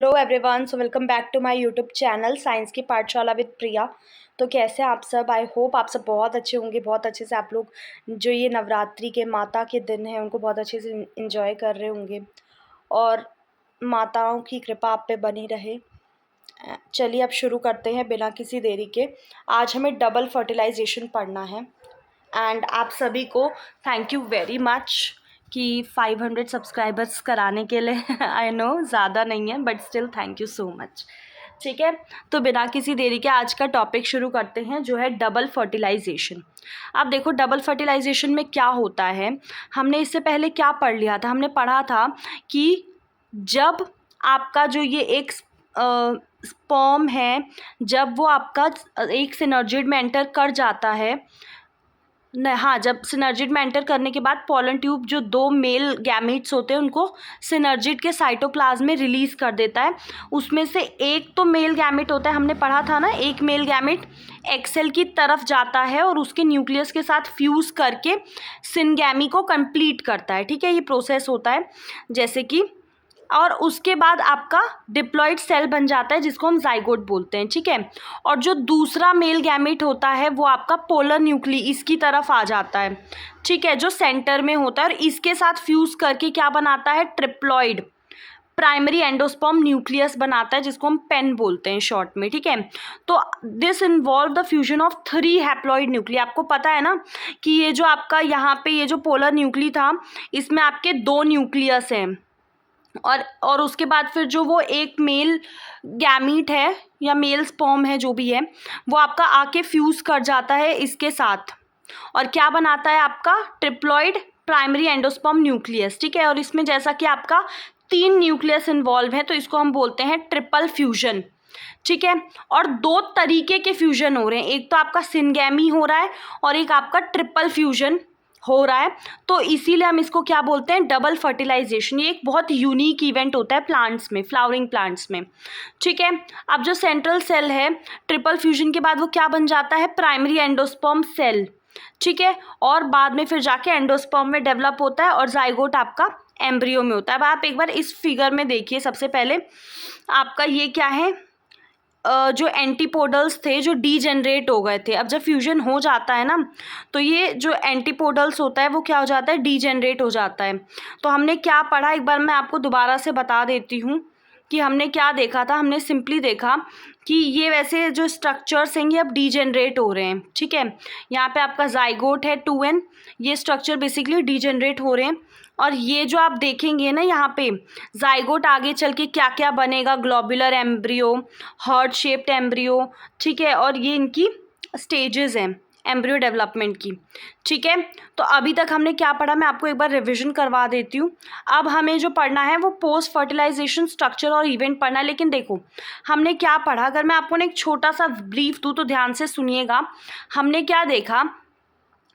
Hello everyone, so welcome back to my YouTube channel science की पाठशाला with प्रिया। तो कैसे आप सब? आई होप आप सब बहुत अच्छे होंगे। बहुत अच्छे से आप लोग जो ये नवरात्रि के माता के दिन हैं उनको बहुत अच्छे से इंजॉय कर रहे होंगे और माताओं की कृपा आप पे बनी रहे। चलिए अब शुरू करते हैं बिना किसी देरी के। आज हमें डबल फर्टिलाइजेशन पढ़ना है एंड आप सभी को थैंक यू वेरी मच कि 500 सब्सक्राइबर्स कराने के लिए। आई नो ज़्यादा नहीं है but still thank you so much. ठीक है, तो बिना किसी देरी के आज का टॉपिक शुरू करते हैं जो है डबल फर्टिलाइजेशन। अब देखो डबल फर्टिलाइजेशन में क्या होता है। हमने इससे पहले क्या पढ़ लिया था? हमने पढ़ा था कि जब आपका जो ये एक स्पर्म है, जब वो आपका एक सिनर्जिड में एंटर कर जाता है हाँ, जब सिनर्जिड में एंटर करने के बाद पोलन ट्यूब जो दो मेल गैमीट्स होते हैं उनको सिनर्जिड के साइटोप्लाज्म में रिलीज कर देता है। उसमें से एक तो मेल गैमीट होता है, हमने पढ़ा था ना, एक मेल गैमीट एक्सेल की तरफ जाता है और उसके न्यूक्लियस के साथ फ्यूज करके सिनगैमी को कंप्लीट करता है। ठीक है, ये प्रोसेस होता है जैसे कि, और उसके बाद आपका डिप्लॉइड सेल बन जाता है जिसको हम जाइगोट बोलते हैं। ठीक है, और जो दूसरा मेल गैमेट होता है वो आपका पोलर न्यूक्ली इसकी तरफ आ जाता है। ठीक है, जो सेंटर में होता है और इसके साथ फ्यूज करके क्या बनाता है? ट्रिप्लॉइड प्राइमरी एंडोस्पर्म न्यूक्लियस बनाता है जिसको हम पेन बोलते हैं शॉर्ट में। ठीक है, तो this involve the fusion of 3 haploid nuclei. आपको पता है ना कि ये जो आपका यहाँ पे ये जो पोलर न्यूक्ली था इसमें आपके 2 न्यूक्लियस हैं और उसके बाद फिर जो वो एक मेल गैमीट है या मेल स्पर्म है जो भी है वो आपका आके फ्यूज कर जाता है इसके साथ और क्या बनाता है? आपका ट्रिप्लॉइड प्राइमरी एंडोस्पर्म न्यूक्लियस। ठीक है, और इसमें जैसा कि आपका 3 न्यूक्लियस इन्वॉल्व है तो इसको हम बोलते हैं ट्रिपल फ्यूजन। ठीक है, और 2 तरीके के फ्यूजन हो रहे हैं, एक तो आपका सिनगैमी हो रहा है और एक आपका ट्रिपल फ्यूजन हो रहा है। तो इसीलिए हम इसको क्या बोलते हैं? Double fertilization. ये एक बहुत यूनिक इवेंट होता है प्लांट्स में, फ्लावरिंग प्लांट्स में। ठीक है, अब जो सेंट्रल सेल है ट्रिपल फ्यूजन के बाद वो क्या बन जाता है? Primary endosperm cell. ठीक है, और बाद में फिर जाके एंडोस्पर्म में डेवलप होता है और जाइगोट आपका एम्ब्रियो में होता है। अब आप एक बार इस फिगर में देखिए, सबसे पहले आपका ये क्या है? जो एंटीपोडल्स थे जो डीजेनरेट हो गए थे। अब जब फ्यूजन हो जाता है ना तो ये जो एंटीपोडल्स होता है वो क्या हो जाता है? डीजेनरेट हो जाता है। तो हमने क्या पढ़ा, एक बार मैं आपको दोबारा से बता देती हूँ कि हमने क्या देखा था। हमने सिंपली देखा कि ये वैसे जो स्ट्रक्चर्स हैं ये अब डीजेनरेट हो रहे हैं। ठीक है, यहाँ पे आपका जाइगोट है 2n, ये स्ट्रक्चर बेसिकली डीजेनरेट हो रहे हैं। और ये जो आप देखेंगे ना यहाँ पे जाइगोट आगे चल के क्या क्या बनेगा? Globular embryo, heart shaped embryo. ठीक है, और ये इनकी स्टेजेस हैं एम्ब्रियो डेवलपमेंट की। ठीक है, तो अभी तक हमने क्या पढ़ा मैं आपको एक बार रिवीजन करवा देती हूँ। अब हमें जो पढ़ना है वो पोस्ट फर्टिलाइजेशन स्ट्रक्चर और इवेंट पढ़ना है। लेकिन देखो हमने क्या पढ़ा, अगर मैं आपको एक छोटा सा ब्रीफ दूँ तो ध्यान से सुनिएगा। हमने क्या देखा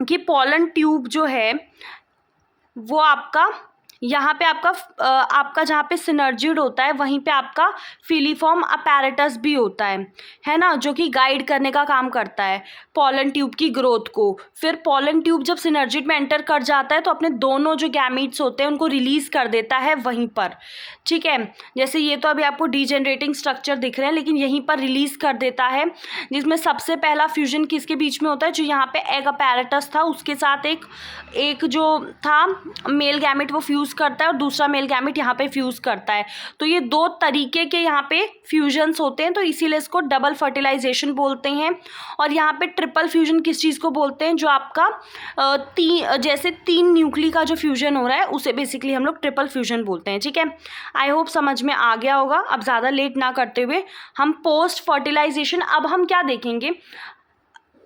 कि पोलन ट्यूब जो है वो आपका यहाँ पे आपका जहाँ पे सिनर्जिड होता है वहीं पे आपका फिलीफॉर्म अपैरेटस भी होता है ना, जो कि गाइड करने का काम करता है पोलन ट्यूब की ग्रोथ को। फिर पोलन ट्यूब जब सिनर्जिड में एंटर कर जाता है तो अपने दोनों जो गैमीट्स होते हैं उनको रिलीज कर देता है वहीं पर। ठीक है, जैसे ये तो अभी आपको डीजेनरेटिंग स्ट्रक्चर दिख रहे हैं लेकिन यहीं पर रिलीज कर देता है, जिसमें सबसे पहला फ्यूजन किसके बीच में होता है? जो यहाँ पे एग अपैरेटस था उसके साथ एक जो था मेल गैमेट वो फ्यूज करता है और दूसरा मेल गैमेट यहाँ पे फ्यूज करता है। तो ये 2 तरीके के यहाँ पे फ्यूजन्स होते हैं, तो इसीलिए इसको डबल फर्टिलाइजेशन बोलते हैं। और यहाँ पे ट्रिपल फ्यूजन किस चीज़ को बोलते हैं? जो आपका जैसे 3 न्यूक्ली का जो फ्यूजन हो रहा है उसे बेसिकली हम लोग ट्रिपल फ्यूजन बोलते हैं। ठीक है, आई होप समझ में आ गया होगा। अब ज़्यादा लेट ना करते हुए हम पोस्ट फर्टिलाइजेशन, अब हम क्या देखेंगे?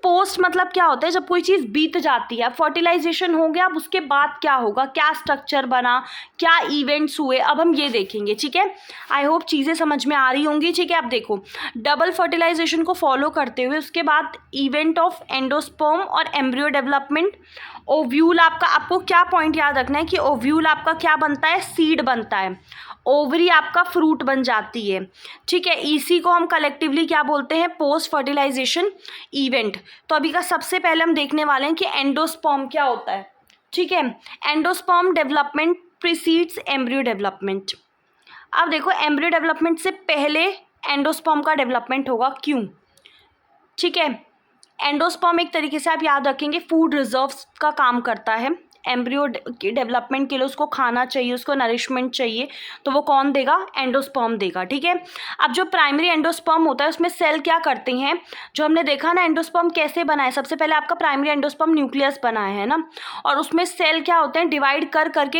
पोस्ट मतलब क्या होता है? जब कोई चीज़ बीत जाती है। फर्टिलाइजेशन हो गया, अब उसके बाद क्या होगा? क्या स्ट्रक्चर बना, क्या इवेंट्स हुए, अब हम ये देखेंगे। ठीक है, आई होप चीज़ें समझ में आ रही होंगी। ठीक है, अब देखो डबल फर्टिलाइजेशन को फॉलो करते हुए उसके बाद इवेंट ऑफ एंडोस्पर्म और एम्ब्रियो डेवलपमेंट। ओव्यूल आपको क्या पॉइंट याद रखना है कि ओव्यूल आपका क्या बनता है? सीड बनता है। ओवरी आपका फ्रूट बन जाती है। ठीक है, इसी को हम कलेक्टिवली क्या बोलते हैं? Post fertilization event. तो अभी का सबसे पहले हम देखने वाले हैं कि एंडोस्पर्म क्या होता है। ठीक है, endosperm development precedes embryo development. अब देखो एम्ब्रियो डेवलपमेंट से पहले एंडोस्पर्म का डेवलपमेंट होगा, क्यों? ठीक है, एंडोस्पर्म एक तरीके से आप याद रखेंगे फूड रिजर्व्स का काम करता है। एम्ब्रियो के डेवलपमेंट के लिए उसको खाना चाहिए, उसको नरिशमेंट चाहिए, तो वो कौन देगा? एंडोस्पर्म देगा। ठीक है, अब जो प्राइमरी एंडोस्पर्म होता है उसमें सेल क्या करते हैं, जो हमने देखा ना एंडोस्पर्म कैसे बना है, सबसे पहले आपका प्राइमरी एंडोस्पर्म न्यूक्लियस बना है ना, और उसमें सेल क्या होते हैं, डिवाइड कर करके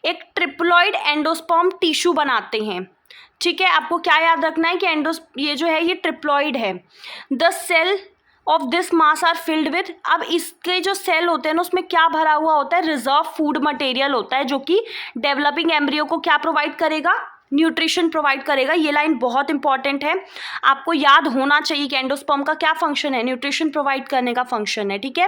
एक ट्रिप्लॉइड एंडोस्पर्म टिश्यू बनाते हैं। ठीक है, आपको क्या याद रखना है कि ये जो है ये ट्रिप्लॉइड है। The cell of this mass are filled with, अब इसके जो सेल होते हैं ना उसमें क्या भरा हुआ होता है? रिजर्व फूड मटेरियल होता है, जो कि डेवलपिंग एम्ब्रियो को क्या प्रोवाइड करेगा? न्यूट्रिशन प्रोवाइड करेगा। ये लाइन बहुत इंपॉर्टेंट है, आपको याद होना चाहिए कि एंडोस्पर्म का क्या फंक्शन है? न्यूट्रिशन प्रोवाइड करने का फंक्शन है। ठीक है,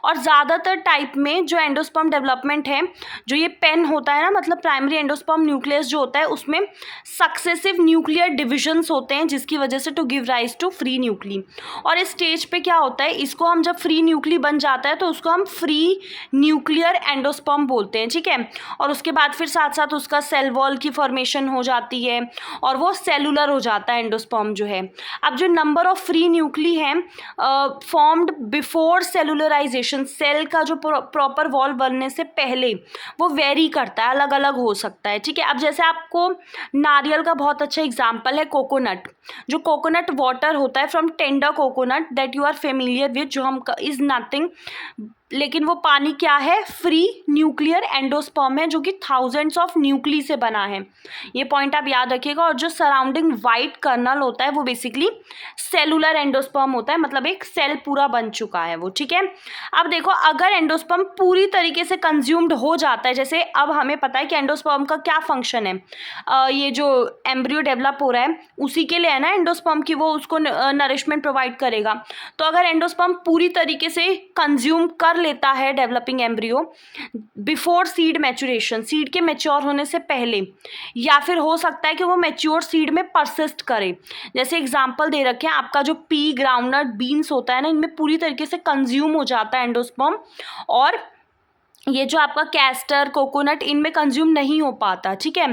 और ज़्यादातर टाइप में जो एंडोस्पर्म डेवलपमेंट है, जो ये पेन होता है ना, मतलब प्राइमरी एंडोस्पर्म न्यूक्लियस जो होता है उसमें सक्सेसिव न्यूक्लियर डिविजन्स होते हैं, जिसकी वजह से to give rise to free nuclei. और इस स्टेज पे क्या होता है, इसको हम जब फ्री न्यूक्ली बन जाता है तो उसको हम फ्री न्यूक्लियर एंडोस्पर्म बोलते हैं। ठीक है, और उसके बाद फिर साथ साथ उसका सेल वॉल की फॉर्मेशन हो जाती है और वो सेलुलर हो जाता है एंडोस्पर्म जो है। अब जो नंबर ऑफ फ्री न्यूक्ली हैं फॉर्म्ड बिफोर सेलुलराइजेशन, सेल का जो प्रॉपर वॉल बनने से पहले, वो वेरी करता है, अलग अलग हो सकता है। ठीक है, अब जैसे आपको नारियल का बहुत अच्छा एग्जाम्पल है कोकोनट, जो कोकोनट वाटर होता है from tender coconut that you are familiar with, जो हम इज नथिंग, लेकिन वो पानी क्या है? फ्री न्यूक्लियर एंडोस्पर्म है, जो कि थाउजेंड्स ऑफ न्यूक्ली से बना है। ये पॉइंट आप याद रखिएगा। और जो सराउंडिंग वाइट कर्नल होता है वो बेसिकली सेलुलर एंडोस्पर्म होता है, मतलब एक सेल पूरा बन चुका है वो। ठीक है, अब देखो अगर एंडोस्पर्म पूरी तरीके से कंज्यूम्ड हो जाता है, जैसे अब हमें पता है कि एंडोस्पर्म का क्या फंक्शन है, ये जो एम्ब्रियो डेवलप हो रहा है उसी के लिए है ना एंडोस्पर्म की, वो उसको नरिशमेंट प्रोवाइड करेगा। तो अगर एंडोस्पर्म पूरी तरीके से कंज्यूम कर लेता है developing embryo before seed maturation, seed के मैच्योर होने से पहले, या फिर हो सकता है कि वो मैच्योर सीड में परसिस्ट करे, जैसे एग्जांपल दे रखे हैं आपका जो पी, ग्राउंडनट, बीन्स होता है ना, इनमें पूरी तरीके से कंज्यूम हो जाता है एंडोस्पर्म, और ये जो आपका कैस्टर, कोकोनट, इनमें कंज्यूम नहीं हो पाता। ठीक है,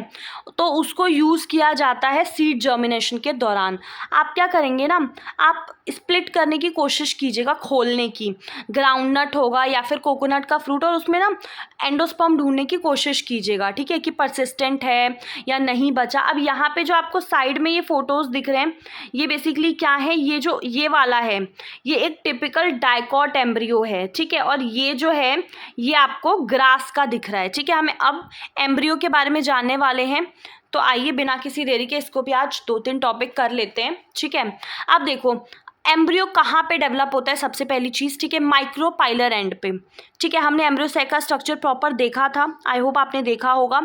तो उसको यूज़ किया जाता है सीड जर्मिनेशन के दौरान। आप क्या करेंगे ना, आप स्प्लिट करने की कोशिश कीजिएगा, खोलने की, ग्राउंडनट होगा या फिर कोकोनट का फ्रूट, और उसमें ना एंडोस्पर्म ढूंढने की कोशिश कीजिएगा। ठीक है, कि परसिस्टेंट है या नहीं बचा। अब यहाँ पे जो आपको साइड में ये फोटोज़ दिख रहे हैं, ये बेसिकली क्या है, ये जो ये वाला है, ये एक टिपिकल डाइकॉट एम्ब्रियो है। ठीक है, और ये जो है ये आपको ग्रास का दिख रहा है। ठीक है, हमें अब एम्ब्रियो के बारे में जानने वाले हैं, तो आइए बिना किसी देरी के इसको भी आज 2-3 टॉपिक कर लेते हैं। ठीक है, अब देखो एम्ब्रियो कहाँ पे डेवलप होता है, सबसे पहली चीज़, ठीक है, माइक्रोपाइलर एंड पे। ठीक है, हमने एम्ब्रियो सेक का स्ट्रक्चर प्रॉपर देखा था, आई होप आपने देखा होगा।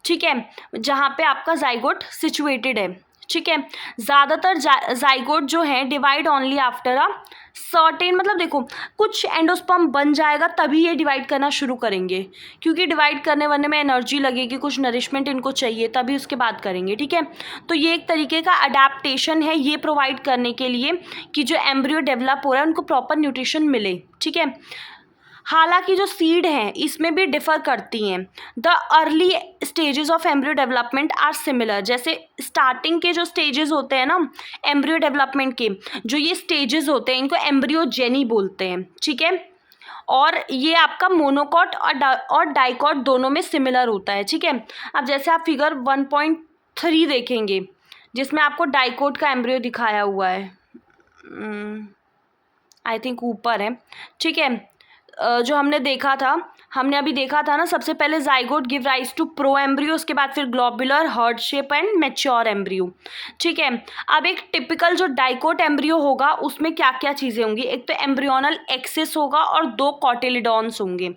ठीक है, जहाँ पे आपका जाइगोट सिचुएटेड है। ठीक है, ज़्यादातर जाइगोट जो है divide only after a certain, मतलब देखो कुछ एंडोस्पर्म बन जाएगा तभी ये डिवाइड करना शुरू करेंगे, क्योंकि डिवाइड करने वरने में एनर्जी लगेगी, कुछ नरिशमेंट इनको चाहिए, तभी उसके बाद करेंगे। ठीक है, तो ये एक तरीके का अडेप्टेशन है, ये प्रोवाइड करने के लिए कि जो एम्ब्रियो डेवलप हो रहा है उनको प्रॉपर न्यूट्रिशन मिले। ठीक है, हालांकि जो सीड हैं इसमें भी डिफ़र करती हैं। The early stages of embryo development are similar, जैसे स्टार्टिंग के जो स्टेजेस होते हैं ना एम्ब्रियो डेवलपमेंट के, जो ये स्टेजेस होते हैं इनको एम्ब्रियोजेनी बोलते हैं। ठीक है, और ये आपका मोनोकॉट और डाइकॉट दोनों में सिमिलर होता है। ठीक है, अब जैसे आप फिगर 1.3 देखेंगे जिसमें आपको डाइकॉट का एम्ब्रियो दिखाया हुआ है, आई थिंक ऊपर है। ठीक है, जो हमने अभी देखा था ना, सबसे पहले zygote give rise to pro embryo, उसके बाद फिर globular, heart shape and mature embryo. ठीक है, अब एक टिपिकल जो डाइकोट एम्ब्रियो होगा उसमें क्या क्या चीज़ें होंगी, एक तो एम्ब्रियोनल एक्सिस होगा और 2 कॉटिलिडॉन्स होंगे।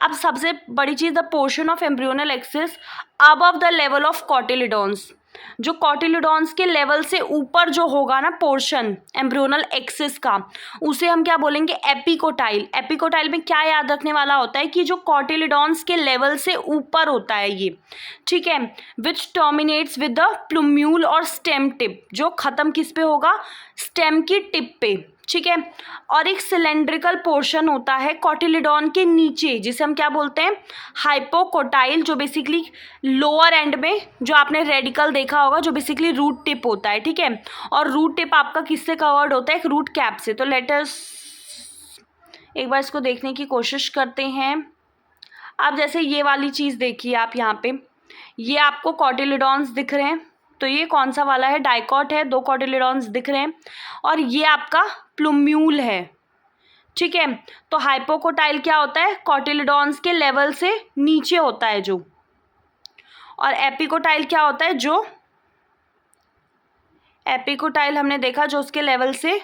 अब सबसे बड़ी चीज़, the portion of embryonal axis above the level of cotyledons, जो कॉटिलिडॉन्स के लेवल से ऊपर जो होगा ना पोर्शन एम्ब्रियोनल एक्सिस का, उसे हम क्या बोलेंगे, एपिकोटाइल। एपिकोटाइल में क्या याद रखने वाला होता है कि जो कॉटिलिडॉन्स के लेवल से ऊपर होता है ये। ठीक है, विच टर्मिनेट्स विद द प्लूम्यूल और स्टेम टिप, जो खत्म किस पे होगा, स्टेम की टिप पे। ठीक है। और एक सिलेंड्रिकल पोर्शन होता है कॉटिलिडॉन के नीचे, जिसे हम क्या बोलते हैं, हाइपोकोटाइल, जो बेसिकली लोअर एंड में, जो आपने रेडिकल देखा होगा, जो बेसिकली रूट टिप होता है, ठीक है। और रूट टिप आपका किससे कवर्ड होता है, एक रूट कैप से। तो लेट अस एक बार इसको देखने की कोशिश करते हैं। अब जैसे ये वाली चीज़ देखिए आप यहाँ पे, ये आपको कॉटिलिडॉन्स दिख रहे हैं, तो ये कौन सा वाला है, डाइकॉट है, 2 कॉटिलिडॉन्स दिख रहे हैं, और ये आपका प्लूम्यूल है, ठीक है। तो हाइपोकोटाइल क्या होता है, कॉटिलिडॉन्स के लेवल से नीचे होता है जो, और एपिकोटाइल क्या होता है, जो एपिकोटाइल हमने देखा जो उसके लेवल से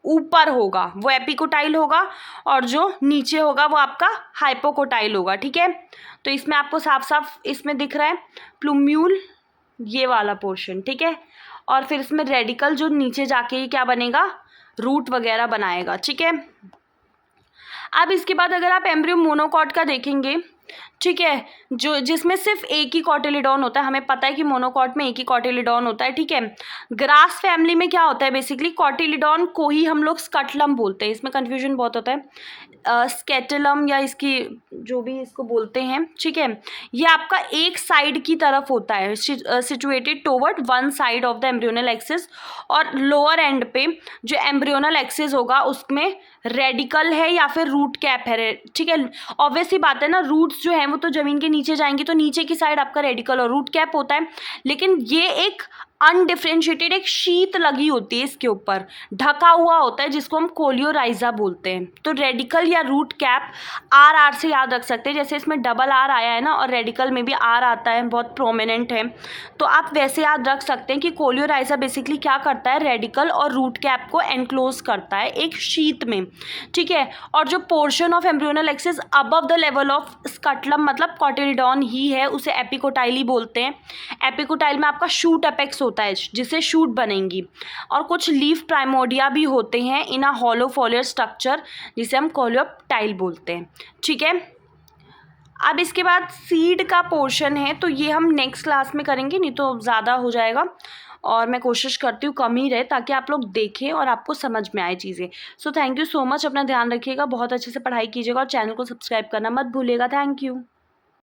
ऊपर होगा वो एपिकोटाइल होगा, और जो नीचे होगा वो आपका हाइपोकोटाइल होगा, ठीक है। तो इसमें आपको साफ साफ इसमें दिख रहा है प्लूम्यूल, ये वाला पोर्शन, ठीक है। और फिर इसमें रेडिकल जो नीचे जाके ये क्या बनेगा, रूट वगैरह बनाएगा, ठीक है। अब इसके बाद अगर आप एम्ब्रियो मोनोकॉट का देखेंगे, ठीक है, जो जिसमें सिर्फ एक ही कॉटिलिडॉन होता है, हमें पता है कि मोनोकॉट में एक ही कॉटिलिडॉन होता है, ठीक है। ग्रास फैमिली में क्या होता है, बेसिकली कॉटिलिडॉन को ही हम लोग स्कटलम बोलते हैं, इसमें कन्फ्यूजन बहुत होता है, स्केटलम या इसकी जो भी इसको बोलते हैं, ठीक है। ये आपका एक साइड की तरफ होता है, situated toward one side of the embryonal axis, और लोअर एंड पे जो एम्ब्रियोनल एक्सिस होगा उसमें रेडिकल है या फिर रूट कैप है, ठीक है। ऑब्वियसली बात है ना, रूट्स जो हैं वो तो ज़मीन के नीचे जाएंगी, तो नीचे की साइड आपका रेडिकल और रूट कैप होता है, लेकिन ये एक अनडिफ्रेंशिएटेड एक शीत लगी होती है, इसके ऊपर ढका हुआ होता है, जिसको हम कोलियोराइजा बोलते हैं। तो रेडिकल या रूट कैप आर से याद रख सकते हैं, जैसे इसमें डबल आर आया है ना, और रेडिकल में भी आर आता है, बहुत प्रोमिनेंट है, तो आप वैसे याद रख सकते हैं कि कोलियोराइजा बेसिकली क्या करता है, रेडिकल और रूट कैप को एनक्लोज करता है एक शीट में, ठीक है। और जो portion of embryonal axis above the level of scutellum, मतलब कॉटिलिडॉन ही है, उसे एपिकोटाइल ही बोलते हैं। एपिकोटाइल में आपका शूट अपेक्स होता है, जिससे शूट बनेंगी, और कुछ लीफ प्राइमोडिया भी होते हैं इन अ हॉलो फोलियर स्ट्रक्चर, जिसे हम कोलियोप्टाइल बोलते हैं, ठीक है। अब इसके बाद सीड का पोर्शन है, तो ये हम नेक्स्ट क्लास में करेंगे, नहीं तो ज़्यादा हो जाएगा, और मैं कोशिश करती हूँ कम ही रहे, ताकि आप लोग देखें और आपको समझ में आए चीज़ें। So thank you so much, अपना ध्यान रखिएगा, बहुत अच्छे से पढ़ाई कीजिएगा, और चैनल को सब्सक्राइब करना मत भूलिएगा। Thank you.